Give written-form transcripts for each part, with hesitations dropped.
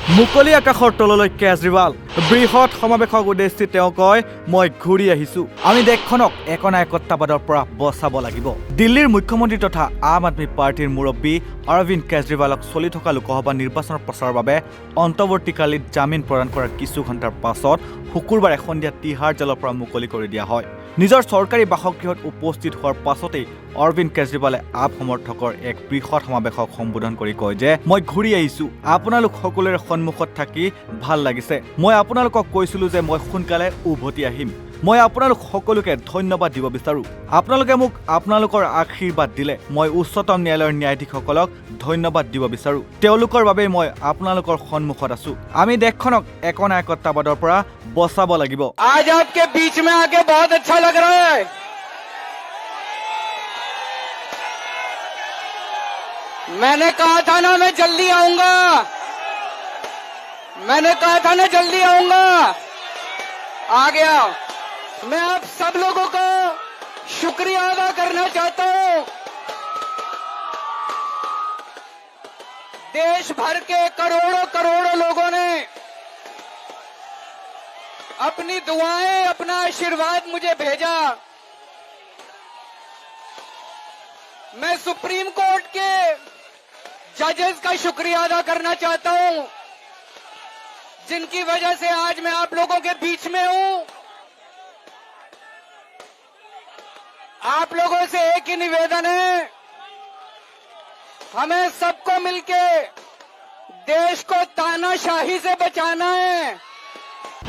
মুকলি আকাশৰ তললৈ কেজৰিৱাল বৃহৎ সমাৱেশক উদ্দেশ্যি তেওঁ কয় মই ঘূৰি আহিছো আমি দেশখনক একনায়কত্ববাদৰ পৰা বচাব লাগিব দিল্লীৰ মুখ্যমন্ত্ৰী তথা আম আদমি পাৰ্টিৰ মুৰব্বী অৰবিন্দ কেজৰিৱালক চলি থকা লোকসভা নিৰ্বাচনৰ প্ৰচাৰৰ বাবে অন্তৱৰ্তীকালীন জামিন প্ৰদান কৰাৰ কিছু ঘণ্টাৰ পাছত শুকুৰবাৰে সন্ধিয়া তিহাৰ জেলৰ পৰা মুকলি কৰি দিয়া হয় নিজৰ চৰকাৰী বাসগৃহত উপস্থিত হোৱাৰ পাছতেই অৰবিন্দ কেজৰিৱালে আপ সমৰ্থকৰ এক বৃহৎ সমাৱেশক সম্বোধন কৰি কয় যে মই ঘূৰি আহিছো আপোনালোক সকলোৰে সন্মুখত থাকি ভাল লাগিছে মই আপোনালোকক কৈছিলো যে মই সোনকালে উভতি আহিম মই আপোনালোক সকলোকে ধন্যবাদ দিব বিচাৰো আপোনালোকে মোক আপোনালোকৰ আশীৰ্বাদ দিলে মই উচ্চতম ন্যায়ালয়ৰ ন্যায়াধীশসকলক ধন্যবাদ দিব বিচাৰো তেওঁলোকৰ বাবে মই আপোনালোকৰ সন্মুখত আছো আমি দেশখনক একনায়কত্ববাদৰ পৰা বচাব লাগিব आज आपके बीच में आके बहुत अच्छा लग रहा है मैंने कहा था ना मैं जल्दी आऊंगा मैंने कहा था ना जल्दी आऊंगा आ गया मैं आप सब लोगों का शुक्रिया अदा करना चाहता हूं देश भर के करोड़ों करोड़ों लोगों ने अपनी दुआएं अपना आशीर्वाद मुझे भेजा मैं सुप्रीम कोर्ट के जजेस का शुक्रिया अदा करना चाहता हूं जिनकी वजह से आज मैं आप लोगों के बीच में हूं आप लोगों से एक ही निवेदन है हमें सबको मिलके देश को तानाशाही से बचाना है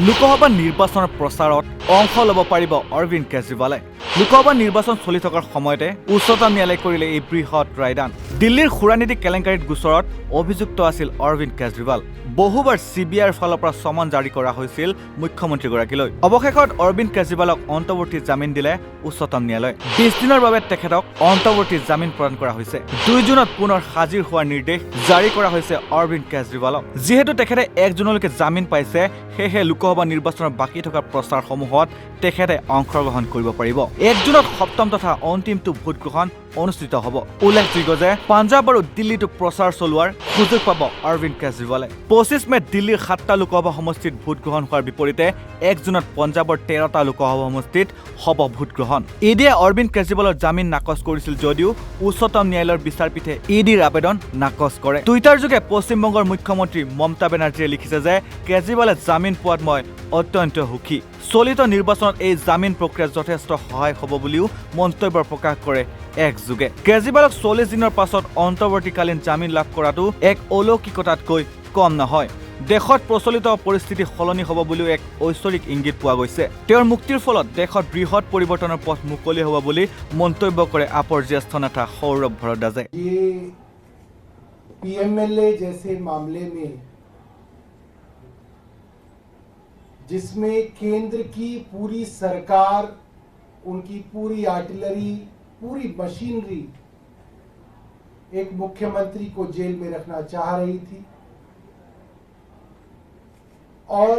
লোকসভা নিৰ্বাচনৰ প্ৰচাৰত অংশ ল'ব পাৰিব অৰবিন্দ কেজৰিৱালে লোকসভা নিৰ্বাচন চলি থকাৰ সময়তে উচ্চতম ন্যায়ালয়ে কৰিলে এই বৃহৎ ৰায়দান দিল্লীৰ সুৰানীতি কেলেংকাৰীত গোচৰত অভিযুক্ত আছিল অৰবিন্দ কেজৰিৱাল বহুবাৰ চিবিআইৰ ফালৰ পৰা সমন জাৰি কৰা হৈছিল মুখ্যমন্ত্ৰীগৰাকীলৈ অৱশেষত অৰবিন্দ কেজৰিৱালক অন্তৱৰ্তী জামিন দিলে উচ্চতম ন্যায়ালয়ে 20 দিনৰ বাবে তেখেতক অন্তৱৰ্তী জামিন প্ৰদান কৰা হৈছে 2 জুনত পুনৰ হাজিৰ হোৱাৰ নিৰ্দেশ জাৰি কৰা হৈছে অৰবিন্দ কেজৰিৱালক যিহেতু তেখেতে 1 জুনলৈকে জামিন পাইছে সেয়েহে লোকসভা নিৰ্বাচনৰ বাকী থকা প্ৰচাৰসমূহত তেখেতে অংশগ্ৰহণ কৰিব পাৰিব 1 জুনত সপ্তম তথা অন্তিমটো ভোট গ্ৰহণ অনুষ্ঠিত হ'ব উল্লেখযোগ্য যে পাঞ্জাব আৰু দিল্লীতো প্ৰচাৰ চলোৱাৰ সুযোগ পাব অৰবিন্দ কেজৰিৱালে 25 মে দিল্লীৰ 7টা লোকসভা সমষ্টিত ভোট গ্ৰহণ হোৱাৰ বিপৰীতে 1 জুনত পঞ্জাবৰ 13টা লোকসভা সমষ্টিত হ'ব ভোট গ্ৰহণ ইডিয়ে অৰবিন্দ কেজৰিৱালৰ জামিন নাকচ কৰিছিল যদিও উচ্চতম ন্যায়ালয়ৰ বিচাৰপীঠে ইডিৰ আবেদন নাকচ কৰে টুইটাৰ যোগে পশ্চিমবংগৰ মুখ্যমন্ত্ৰী মমতা বেনাৰ্জীয়ে লিখিছে যে কেজৰিৱালে জামিন পোৱাত মই অত্যন্ত সুখী চলিত নিৰ্বাচনত এই জামিন প্ৰক্ৰিয়া যথেষ্ট সহায় হ'ব বুলিও মন্তব্য প্ৰকাশ কৰে এক যোগে কেজৰিৱালক 40 দিনৰ পাছত অন্তৱৰ্তীকালীন জামিন লাভ কৰাটো এক অলৌকিকতাতকৈ কম নহয় দেশত প্ৰচলিত পৰিস্থিতি সলনি হ'ব বুলিও এক ঐশ্বৰিক ইংগিত পোৱা গৈছে তেওঁৰ মুক্তিৰ ফলত দেশত বৃহৎ পৰিৱৰ্তনৰ পথ মুকলি হ'ব বুলি মন্তব্য কৰে আপৰ জ্যেষ্ঠ নেতা সৌৰভ ভৰদ্বাজে पीएमएलए जैसे मामले में जिसमें केंद्र की पूरी सरकार उनकी पूरी आर्टिलरी पूरी मशीनरी एक मुख्यमंत्री को जेल में रखना चाह रही थी और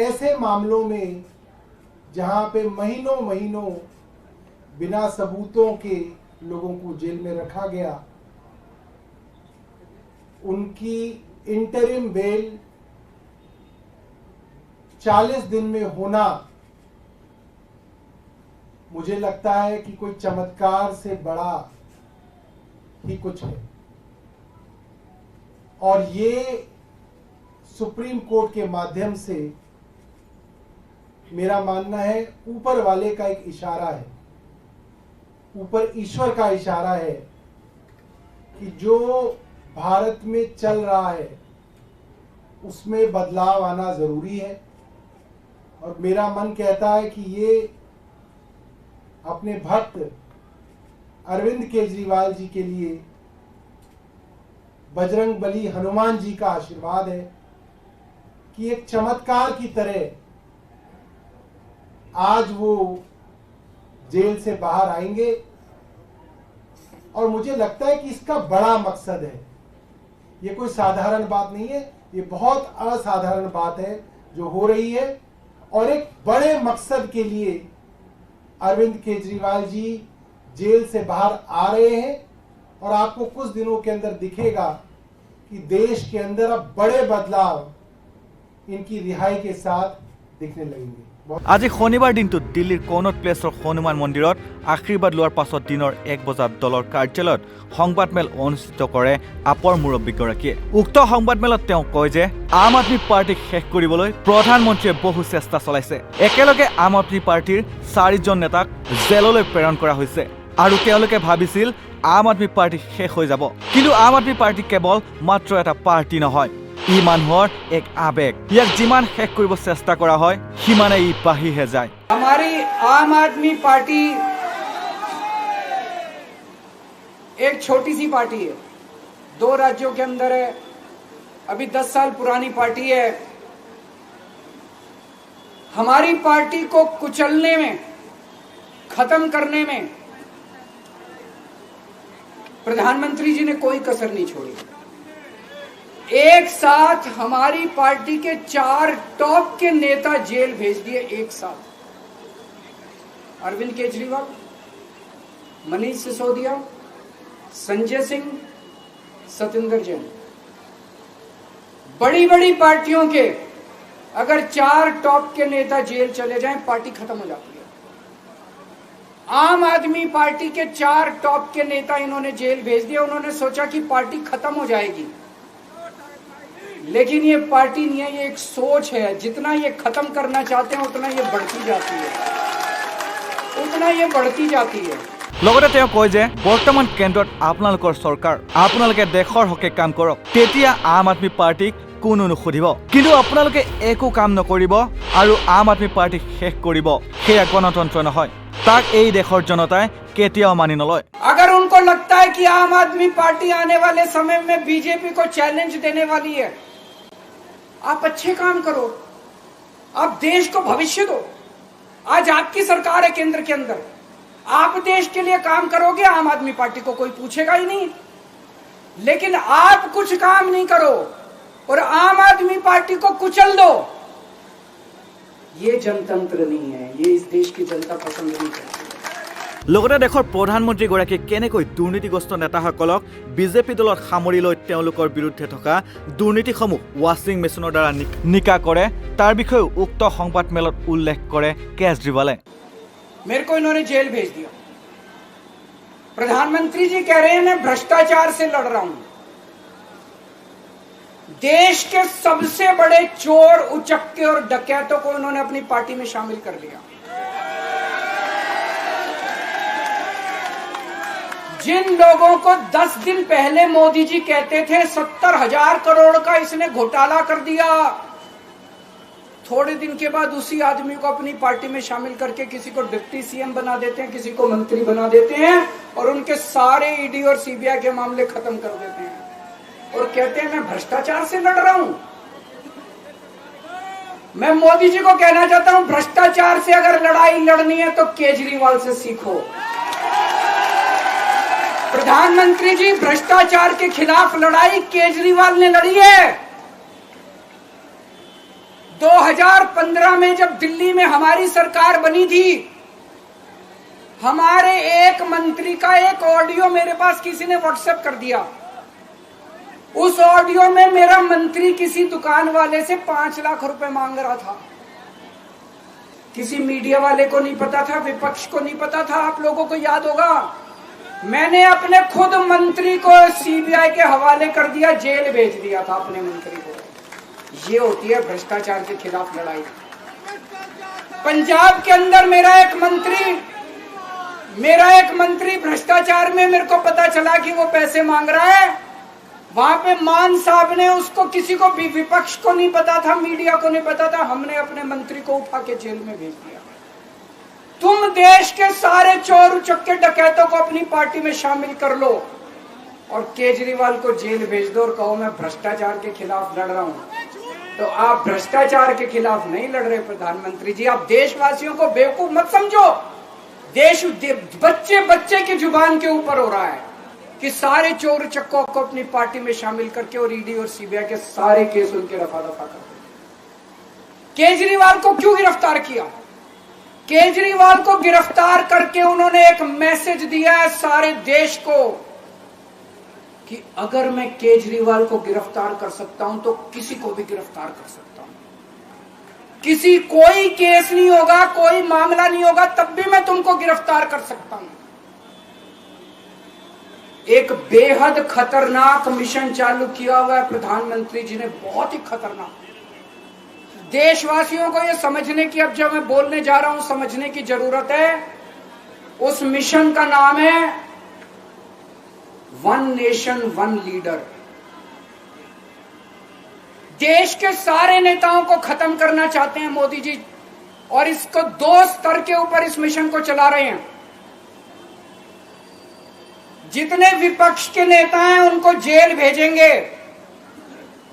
ऐसे मामलों में जहां पे महीनों महीनों बिना सबूतों के लोगों को जेल में रखा गया उनकी इंटरिम बेल 40 दिन में होना मुझे लगता है कि कोई चमत्कार से बड़ा ही कुछ है और ये सुप्रीम कोर्ट के माध्यम से मेरा मानना है ऊपर वाले का एक इशारा है ऊपर ईश्वर का इशारा है कि जो भारत में चल रहा है उसमें बदलाव आना जरूरी है और मेरा मन कहता है कि ये अपने भक्त अरविंद केजरीवाल जी के लिए बजरंग बली हनुमान जी का आशीर्वाद है कि एक चमत्कार की तरह आज वो जेल से बाहर आएंगे और मुझे लगता है कि इसका बड़ा मकसद है ये कोई साधारण बात नहीं है ये बहुत असाधारण बात है जो हो रही है और एक बड़े मकसद के लिए अरविंद केजरीवाल जी जेल से बाहर आ रहे हैं और आपको कुछ दिनों के अंदर दिखेगा कि देश के अंदर अब बड़े बदलाव इनकी रिहाई के साथ दिखने लगेंगे। আজি শনিবাৰ দিনটোত দিল্লীৰ কনট প্লেছৰ হনুমান মন্দিৰত আশীৰ্বাদ লোৱাৰ পাছত দিনৰ 1 বজাত দলৰ কাৰ্যালয়ত সংবাদমেল অনুষ্ঠিত কৰে আপৰ মুৰব্বীগৰাকীয়ে। উক্ত সংবাদমেলত তেওঁ কয় যে আম আদমী পাৰ্টিক শেষ কৰিবলৈ প্ৰধানমন্ত্ৰীয়ে বহু চেষ্টা চলাইছে। একেলগে আম আদমী পাৰ্টিৰ 4জন নেতাক জেললৈ প্ৰেৰণ কৰা হৈছে আৰু তেওঁলোকে ভাবিছিল আম আদমী পাৰ্টি শেষ হৈ যাব। কিন্তু আম আদমী পাৰ্টি কেৱল মাত্ৰ এটা পাৰ্টি নহয়, ই মানুহৰ এক আবেগ। ইয়াক যিমান শেষ কৰিব চেষ্টা কৰা হয় সিমানে ই বাঢ়িহে যায়। हमारी आम आदमी पार्टी एक छोटी सी पार्टी है, 2 राज्यों के अंदर है, अभी 10 साल पुरानी पार्टी है। हमारी पार्टी को कुचलने में, खत्म करने में प्रधानमंत्री जी ने कोई कसर नहीं छोड़ी। एक साथ हमारी पार्टी के 4 टॉप के नेता जेल भेज दिए एक साथ। अरविंद केजरीवाल, मनीष सिसोदिया, संजय सिंह, सत्येंद्र जैन। बड़ी बड़ी पार्टियों के अगर 4 टॉप के नेता जेल चले जाएं, पार्टी खत्म हो जाती है। आम आदमी पार्टी के 4 टॉप के नेता इन्होंने जेल भेज दिया। उन्होंने सोचा कि पार्टी खत्म हो जाएगी, लेकिन ये पार्टी नहीं है, ये एक सोच है। जितना ये खत्म करना चाहते हैं उतना ये बढ़ती जाती है, उतना ये बढ़ती जाती है। লগতে তেওঁ কয় যে বৰ্তমান কেন্দ্ৰত আপোনালোকৰ চৰকাৰ, আপোনালোকে দেশৰ হকে কাম কৰক, তেতিয়া আম আদমী পাৰ্টিক কোনো নুসুধিব। কিন্তু আপোনালোকে একো কাম নকৰিব আৰু আম আদমী পাৰ্টিক শেষ কৰিব, সেয়া গণতন্ত্ৰ নহয়। তাক এই দেশৰ জনতাই কেতিয়াও মানি নলয়। अगर उनको लगता है कि आम आदमी पार्टी आने वाले समय में बीजेपी को चैलेंज देने वाली है, आप अच्छे काम करो, आप देश को भविष्य दो। आज आपकी सरकार है केंद्र के अंदर, आप देश के लिए काम करोगे, आम आदमी पार्टी को कोई पूछेगा ही नहीं। लेकिन आप कुछ काम नहीं करो और आम आदमी पार्टी को कुचल दो, ये जनतंत्र नहीं है, ये इस देश की जनता पसंद नहीं करती। লগতে দেশৰ প্ৰধানমন্ত্ৰীগৰাকীয়ে কেনেকৈ দুৰ্নীতিগ্ৰস্ত নেতাসকলক বিজেপি দলত সামৰি লৈ তেওঁলোকৰ বিৰুদ্ধে থকা দুৰ্নীতিসমূহ ৱাশ্বিং মেচিনৰ দ্বাৰা নিকা কৰে তাৰ বিষয়েও উক্ত সংবাদমেলত উল্লেখ কৰে কেজৰিৱালে। मेरे को इन्होंने जेल भेज दिया। प्रधानमंत्री जी कह रहे हैं मैं भ्रष्टाचार से लड़ रहा हूं। देश के सबसे बड़े चोर, उचक्के और डकैतों को उन्होंने अपनी पार्टी में शामिल कर लिया। जिन लोगों को 10 दिन पहले मोदी जी कहते थे 70,000 करोड़ का इसने घोटाला कर दिया, थोड़े दिन के बाद उसी आदमी को अपनी पार्टी में शामिल करके किसी को डिप्टी सीएम बना देते हैं, किसी को मंत्री बना देते हैं और उनके सारे ईडी और सीबीआई के मामले खत्म कर देते हैं और कहते हैं मैं भ्रष्टाचार से लड़ रहा हूं। मैं मोदी जी को कहना चाहता हूं, भ्रष्टाचार से अगर लड़ाई लड़नी है तो केजरीवाल से सीखो। प्रधानमंत्री जी, भ्रष्टाचार के खिलाफ लड़ाई केजरीवाल ने लड़ी है। 2015 में जब दिल्ली में हमारी सरकार बनी थी, हमारे एक मंत्री का एक ऑडियो मेरे पास किसी ने व्हाट्सएप कर दिया। उस ऑडियो में मेरा मंत्री किसी दुकान वाले से 5 लाख रुपए मांग रहा था। किसी मीडिया वाले को नहीं पता था, विपक्ष को नहीं पता था। आप लोगों को याद होगा, मैंने अपने खुद मंत्री को सीबीआई के हवाले कर दिया, जेल भेज दिया था अपने मंत्री को। ये होती है भ्रष्टाचार के खिलाफ लड़ाई। पंजाब के अंदर मेरा एक मंत्री भ्रष्टाचार में, मेरे को पता चला कि वो पैसे मांग रहा है। वहां पे मान साहब ने उसको, किसी को भी, विपक्ष को नहीं पता था, मीडिया को नहीं पता था, हमने अपने मंत्री को उठा के जेल में भेज दिया। तुम देश के सारे चोर उचक्के डकैतों को अपनी पार्टी में शामिल कर लो और केजरीवाल को जेल भेज दो और कहो मैं भ्रष्टाचार के खिलाफ लड़ रहा हूं। तो आप भ्रष्टाचार के खिलाफ नहीं लड़ रहे प्रधानमंत्री जी। आप देशवासियों को बेवकूफ मत समझो। देश बच्चे बच्चे की जुबान के ऊपर हो रहा है कि सारे चोर चक्कों को अपनी पार्टी में शामिल करके और ईडी और सीबीआई के सारे केस उनके रफा दफा कर। केजरीवाल को क्यों गिरफ्तार किया? केजरीवाल को गिरफ्तार करके उन्होंने एक मैसेज दिया है सारे देश को कि अगर मैं केजरीवाल को गिरफ्तार कर सकता हूं तो किसी को भी गिरफ्तार कर सकता हूं। कोई केस नहीं होगा, कोई मामला नहीं होगा, तब भी मैं तुमको गिरफ्तार कर सकता हूं। एक बेहद खतरनाक मिशन चालू किया हुआ है प्रधानमंत्री जी ने, बहुत ही खतरनाक। देशवासियों को यह समझने की, अब जब मैं बोलने जा रहा हूं, समझने की जरूरत है। उस मिशन का नाम है वन नेशन वन लीडर। देश के सारे नेताओं को खत्म करना चाहते हैं मोदी जी, और इसको 2 स्तर के ऊपर इस मिशन को चला रहे हैं। जितने विपक्ष के नेता हैं उनको जेल भेजेंगे,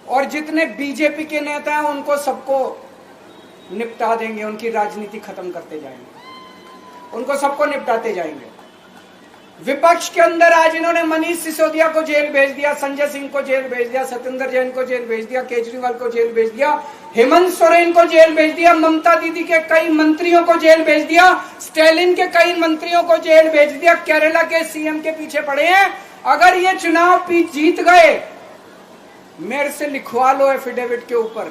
और जितने बीजेपी के नेता हैं उनको सबको निपटा देंगे, उनकी राजनीति खत्म करते जाएंगे, उनको सबको निपटाते जाएंगे। विपक्ष के अंदर आज इन्होंने मनीष सिसोदिया को जेल भेज दिया, संजय सिंह को जेल भेज दिया, सत्येंद्र जैन को जेल भेज दिया, केजरीवाल को जेल भेज दिया, हेमंत सोरेन को जेल भेज दिया, ममता दीदी के कई मंत्रियों को जेल भेज दिया, स्टालिन के कई मंत्रियों को जेल भेज दिया, केरला के सीएम के पीछे पड़े हैं। अगर ये चुनाव जीत गए, मेरे से लिखवा लो एफिडेविट के ऊपर,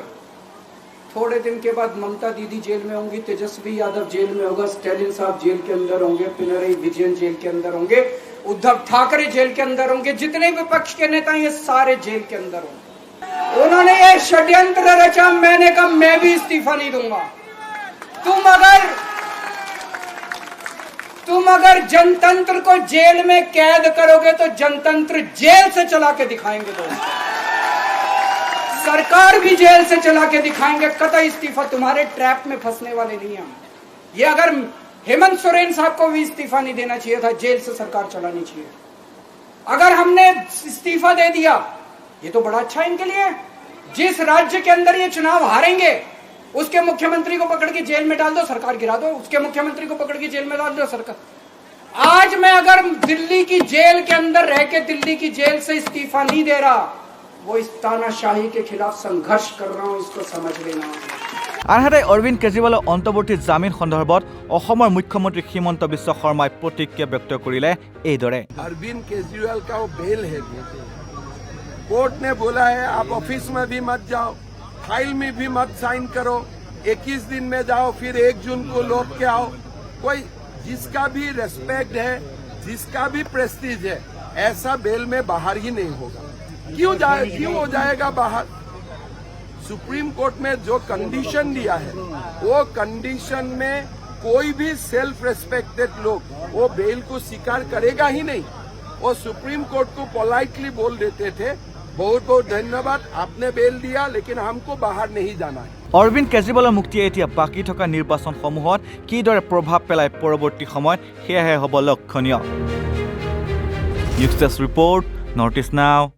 थोड़े दिन के बाद ममता दीदी जेल में होंगी, तेजस्वी यादव जेल में होगा, स्टालिन साहब जेल के अंदर होंगे, पिनरई विजयन जेल के अंदर होंगे, उद्धव ठाकरे जेल के अंदर होंगे, जितने विपक्ष के नेता ये सारे जेल के अंदर होंगे। उन्होंने ये षड्यंत्र रचा, मैंने कहा मैं भी इस्तीफा नहीं दूंगा। तुम अगर जनतंत्र को जेल में कैद करोगे तो जनतंत्र जेल से चला के दिखाएंगे दोस्तों, सरकार भी जेल से चला के दिखाएंगे। कतई इस्तीफा, तुम्हारे ट्रैप में फंसने वाले नहीं हम। ये अगर हेमंत सोरेन साहब को भी इस्तीफा नहीं देना चाहिए था, जेल से सरकार चलानी चाहिए। अगर हमने इस्तीफा दे दिया, ये तो बड़ा अच्छा इनके लिए। जिस राज्य के अंदर ये चुनाव हारेंगे उसके मुख्यमंत्री को पकड़ के जेल में डाल दो, सरकार गिरा दो, उसके मुख्यमंत्री को पकड़ के जेल में डाल दो, सरकार। आज मैं अगर दिल्ली की जेल के अंदर रह के दिल्ली की जेल से इस्तीफा नहीं दे रहा, वो इस तानाशाही के खिलाफ संघर्ष कर रहा हूं, इसको समझ लेना। আনহাতে অৰবিন্দ কেজৰিৱালৰ অন্তৰ্বৰ্তী জামিন সন্দৰ্ভত অসমৰ মুখ্যমন্ত্ৰী হিমন্ত বিশ্ব শৰ্মাই প্ৰতিক্ৰিয়া ব্যক্ত কৰিলে এইদৰে। अरविंद केजरीवाल का वो बेल है, कोर्ट ने बोला है आप ऑफिस में भी मत जाओ, फाइल में भी मत साइन करो, 21 दिन में जाओ, फिर 1 जून को लौट के आओ। कोई जिसका भी रेस्पेक्ट है, जिसका भी प्रेस्टीज है, ऐसा बेल में बाहर ही नहीं होगा। क्यों हो जाएगा बाहर? सुप्रीम कोर्ट में जो कंडीशन दिया है, वो कंडीशन में कोई भी सेल्फ रेस्पेक्टेड लोग वो बेल को स्वीकार करेगा ही नहीं। वो सुप्रीम कोर्ट को पोलाइटली बोल देते थे, बहुत बहुत धन्यवाद, आपने बेल दिया, लेकिन हमको बाहर नहीं जाना है। অৰবিন্দ কেজৰিৱালৰ মুক্তিয়ে এতিয়া বাকী থকা নিৰ্বাচনসমূহত কিদৰে প্ৰভাৱ পেলায় পৰৱৰ্তী সময়ত, সেয়াহে হ'ব লক্ষণীয়। নিউজ ডেস্ক ৰিপৰ্ট, নৰ্থ ইষ্ট নাও।